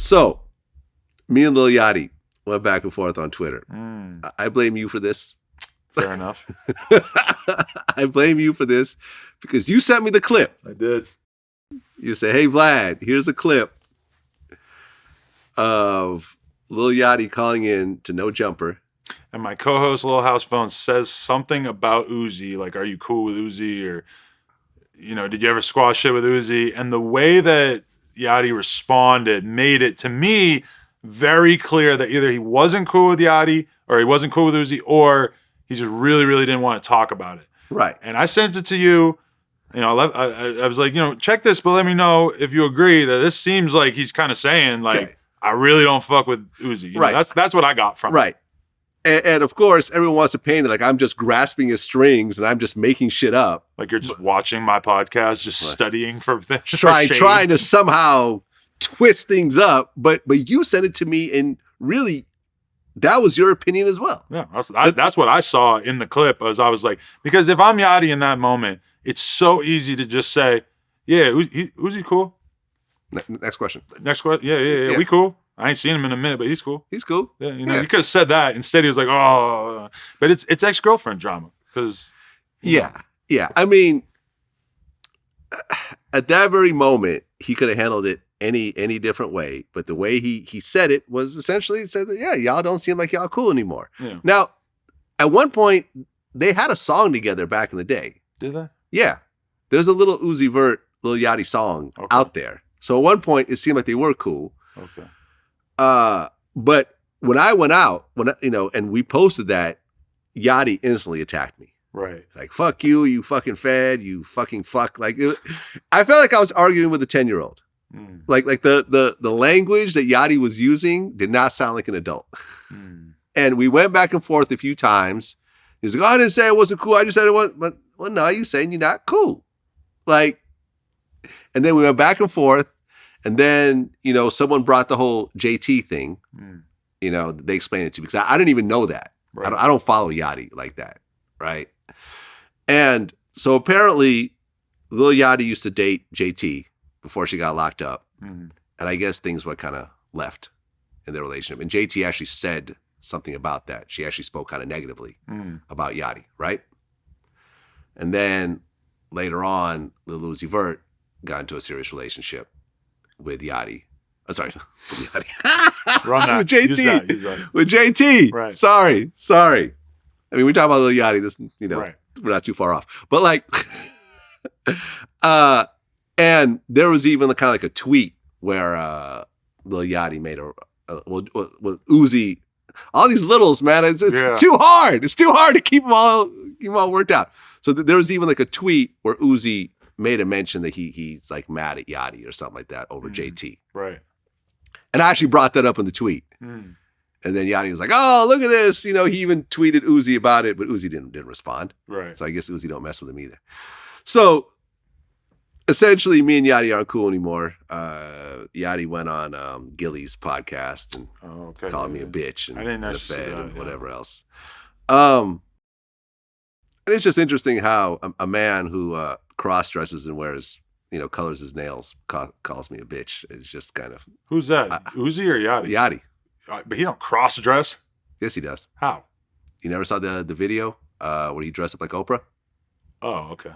So, me and Lil Yachty went back and forth on Twitter. I blame you for this. Fair enough. I blame you for this because you sent me the clip. I did. You say, hey, Vlad, here's a clip of Lil Yachty calling in to No Jumper. And my co-host, Lil House Phone, says something about Uzi. Like, are you cool with Uzi? Or, did you ever squash shit with Uzi? And the way that Yachty responded made it, to me, very clear that either he wasn't cool with Yachty or he wasn't cool with Uzi, or he just really, really didn't want to talk about it. Right. And I sent it to you. I was like, check this, but let me know if you agree that this seems like he's kind of saying, like, okay, I really don't fuck with Uzi. Right. That's what I got from it. Right. And of course, everyone wants to paint it like I'm just grasping his strings and I'm just making shit up. Like you're just watching my podcast, just studying for trying to somehow twist things up. But you sent it to me, and really, that was your opinion as well. Yeah, that's what I saw in the clip. As I was like, because if I'm Yachty in that moment, it's so easy to just say, yeah, Uzi cool. Next question. Next question. Yeah, we cool. I ain't seen him in a minute, but he's cool. He's cool. Yeah, you could have said that. Instead, he was like, oh. But it's ex-girlfriend drama. Because, yeah. I mean, at that very moment, he could have handled it any different way. But the way he said it was essentially said that, yeah, y'all don't seem like y'all cool anymore. Yeah. Now, at one point, they had a song together back in the day. Did they? Yeah. There's a little Uzi Vert, Lil Yachty song out there. So at one point, it seemed like they were cool. Okay. But when I went out, and we posted that, Yachty instantly attacked me. Right. Like, fuck you, you fucking fed, you fucking fuck. Like, I felt like I was arguing with a 10-year-old. Like the language that Yachty was using did not sound like an adult. And we went back and forth a few times. He's like, oh, I didn't say it wasn't cool. I just said it wasn't. But, well, no, you're saying you're not cool. Like, and then we went back and forth. And then, someone brought the whole JT thing. They explained it to me because I didn't even know that. Right. I don't follow Yachty like that, right? And so apparently, Lil Yachty used to date JT before she got locked up. And I guess things were kind of left in their relationship. And JT actually said something about that. She actually spoke kind of negatively about Yachty, right? And then later on, Lil Uzi Vert got into a serious relationship with Yachty. Oh, sorry. With Yachty. Run that. With JT. Use that. With JT. Right. Sorry. I mean, we talk about Lil Yachty. This, right. We're not too far off. But like, and there was even kind of like a tweet where Lil Yachty made with Uzi. All these littles, man. It's too hard. It's too hard to keep them all worked out. So there was even like a tweet where Uzi made a mention that he's like mad at Yachty or something like that over JT. Right. And I actually brought that up in the tweet. And then Yachty was like, oh, look at this. He even tweeted Uzi about it, but Uzi didn't respond. Right. So I guess Uzi don't mess with him either. So essentially, me and Yachty aren't cool anymore. Yachty went on Gilly's podcast and called me a bitch and, a fed and whatever else. And it's just interesting how a man who cross-dresses and wears, colors his nails calls me a bitch. It's just kind of... Who's that? Uzi or Yachty? Yachty. But he don't cross-dress? Yes, he does. How? You never saw the video where he dressed up like Oprah? Oh, okay.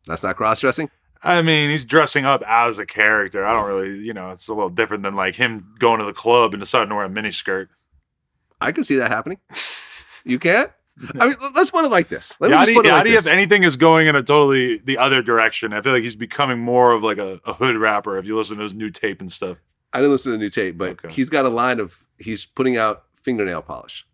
That's not cross-dressing? I mean, he's dressing up as a character. I don't really, it's a little different than like him going to the club and deciding to wear a miniskirt. I can see that happening. You can't? I mean, let's put it like this. Yachty, if anything, is going in a totally the other direction. I feel like he's becoming more of like a hood rapper if you listen to his new tape and stuff. I didn't listen to the new tape, but he's got a line of, he's putting out fingernail polish.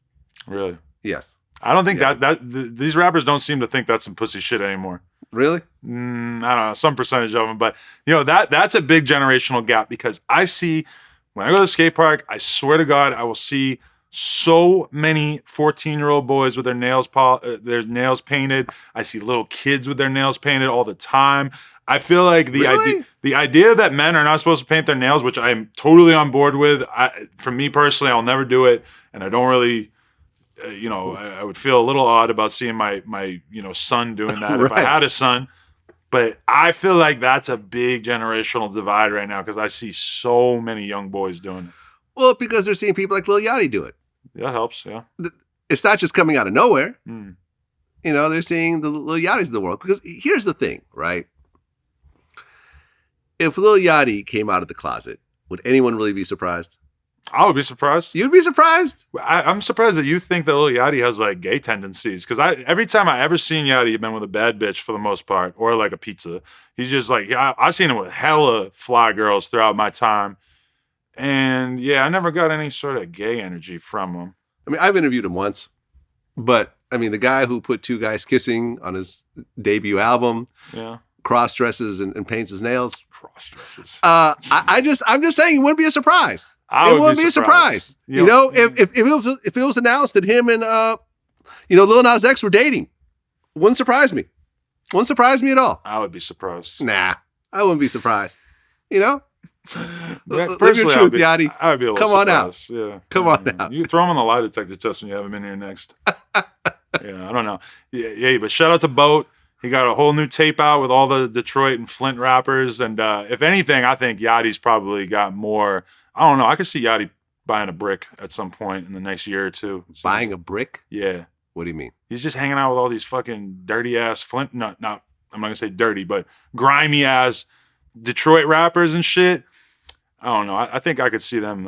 Really? Yes. I don't think these rappers don't seem to think that's some pussy shit anymore. Really? I don't know, some percentage of them, but that's a big generational gap because I see, when I go to the skate park, I swear to God, I will see so many 14-year-old boys with their nails painted. I see little kids with their nails painted all the time. I feel like the idea that men are not supposed to paint their nails, which I'm totally on board with. For me personally, I'll never do it, and I don't really, I would feel a little odd about seeing my son doing that if I had a son. But I feel like that's a big generational divide right now because I see so many young boys doing it. Well, because they're seeing people like Lil Yachty do it. Yeah, that helps, yeah. It's not just coming out of nowhere. Mm. You know, they're seeing the Lil Yachty's of the world. Because here's the thing, right? If Lil Yachty came out of the closet, would anyone really be surprised? I would be surprised. You'd be surprised? I'm surprised that you think that Lil Yachty has like gay tendencies. Because every time I ever seen Yachty, he's been with a bad bitch for the most part, or like a pizza. He's just like, I've seen him with hella fly girls throughout my time. And yeah, I never got any sort of gay energy from him. I mean, I've interviewed him once, but I mean, the guy who put two guys kissing on his debut album, cross dresses and paints his nails. Cross dresses. I'm just saying it wouldn't be a surprise. It wouldn't be a surprise. You know, if it was announced that him and Lil Nas X were dating, wouldn't surprise me. Wouldn't surprise me at all. I would be surprised. Nah, I wouldn't be surprised. You know. Yeah, live your truth, Yachty. I would be a little Come surprised. on out. Yeah. Come on out. You throw him on the lie detector test when you have him in here next. Yeah, I don't know. Yeah, but shout out to Boat. He got a whole new tape out with all the Detroit and Flint rappers. And if anything, I think Yachty's probably got more. I don't know. I could see Yachty buying a brick at some point in the next year or two. Buying a brick? Yeah. What do you mean? He's just hanging out with all these fucking dirty ass Flint. Not. I'm not gonna say dirty, but grimy ass Detroit rappers and shit. I don't know. I think I could see them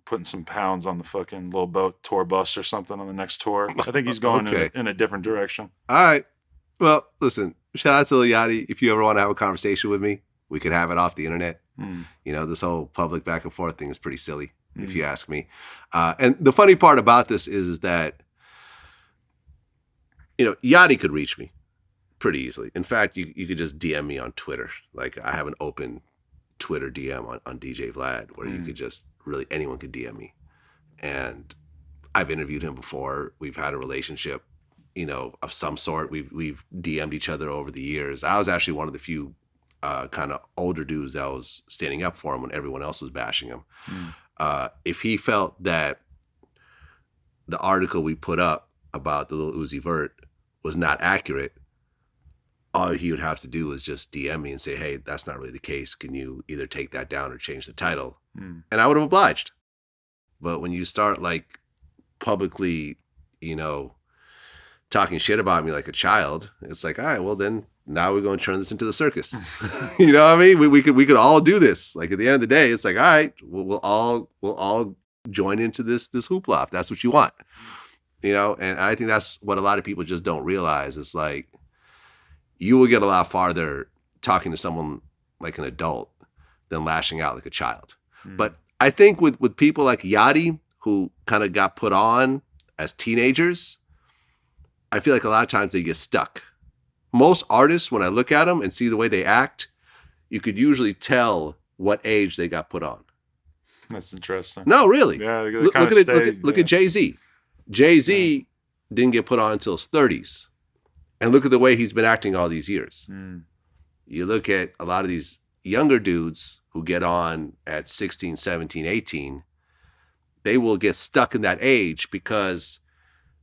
putting some pounds on the fucking Lil Boat tour bus or something on the next tour. I think he's going in a different direction. All right. Well, listen, shout out to Lil Yachty. If you ever want to have a conversation with me, we could have it off the internet. You know, this whole public back and forth thing is pretty silly, if you ask me. And the funny part about this is that, Yachty could reach me pretty easily. In fact, you could just DM me on Twitter. Like, I have an open Twitter DM on DJ Vlad where you could just anyone could DM me. And I've interviewed him before. We've had a relationship, of some sort. We've DM'd each other over the years. I was actually one of the few kind of older dudes that was standing up for him when everyone else was bashing him. If he felt that the article we put up about the Lil Uzi Vert was not accurate, all he would have to do was just DM me and say, hey, that's not really the case. Can you either take that down or change the title? And I would have obliged. But when you start publicly, talking shit about me like a child, it's like, all right, well then now we're going to turn this into the circus. You know what I mean? We could all do this. Like at the end of the day, it's like, all right, we'll all join into this hoopla if that's what you want. And I think that's what a lot of people just don't realize. It's like, you will get a lot farther talking to someone like an adult than lashing out like a child. But I think with people like Yachty, who kind of got put on as teenagers, I feel like a lot of times they get stuck. Most artists, when I look at them and see the way they act, you could usually tell what age they got put on. That's interesting. No, really. Yeah, look at Jay-Z. Jay-Z didn't get put on until his 30s. And look at the way he's been acting all these years. You look at a lot of these younger dudes who get on at 16, 17, 18, they will get stuck in that age because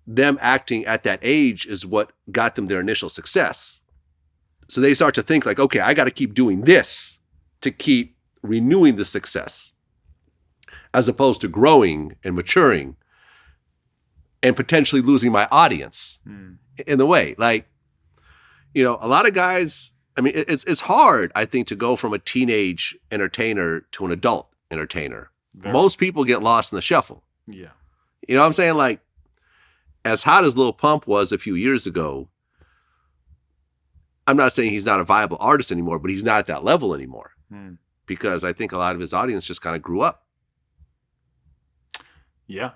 them acting at that age is what got them their initial success. So they start to think like, okay, I got to keep doing this to keep renewing the success, as opposed to growing and maturing and potentially losing my audience. In the way, a lot of guys, I mean, it's hard, I think, to go from a teenage entertainer to an adult entertainer. Most people get lost in the shuffle. Yeah. You know what I'm saying? Like, as hot as Lil Pump was a few years ago, I'm not saying he's not a viable artist anymore, but he's not at that level anymore. Because I think a lot of his audience just kind of grew up. Yeah.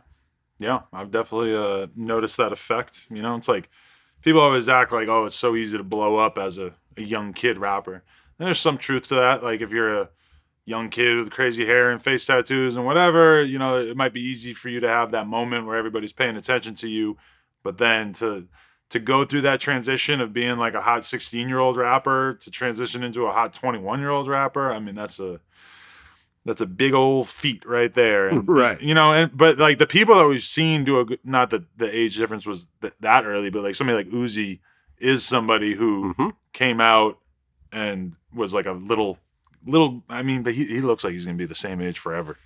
Yeah, I've definitely noticed that effect. It's like people always act like, oh, it's so easy to blow up as a young kid rapper. And there's some truth to that. Like if you're a young kid with crazy hair and face tattoos and whatever, it might be easy for you to have that moment where everybody's paying attention to you. But then to go through that transition of being like a hot 16-year-old rapper to transition into a hot 21-year-old rapper, I mean, that's a big old feat right there. And, right. But like the people that we've seen do not that the age difference was that early, but like somebody like Uzi is somebody who came out and was like a little. I mean, but he looks like he's gonna be the same age forever.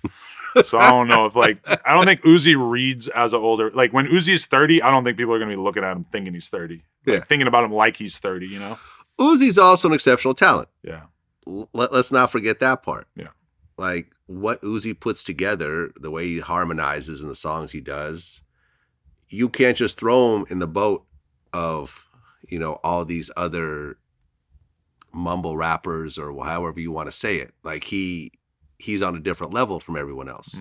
So I don't know if I don't think Uzi reads as an older. Like when Uzi's 30, I don't think people are gonna be looking at him thinking he's 30. Thinking about him like he's 30. You know. Uzi's also an exceptional talent. Yeah. Let's not forget that part. Yeah. Like what Uzi puts together, the way he harmonizes in the songs he does, you can't just throw him in the boat of, all these other mumble rappers or however you want to say it. Like he's on a different level from everyone else.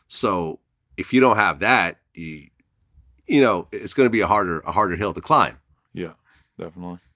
So if you don't have that, it's going to be a harder hill to climb. Yeah, definitely.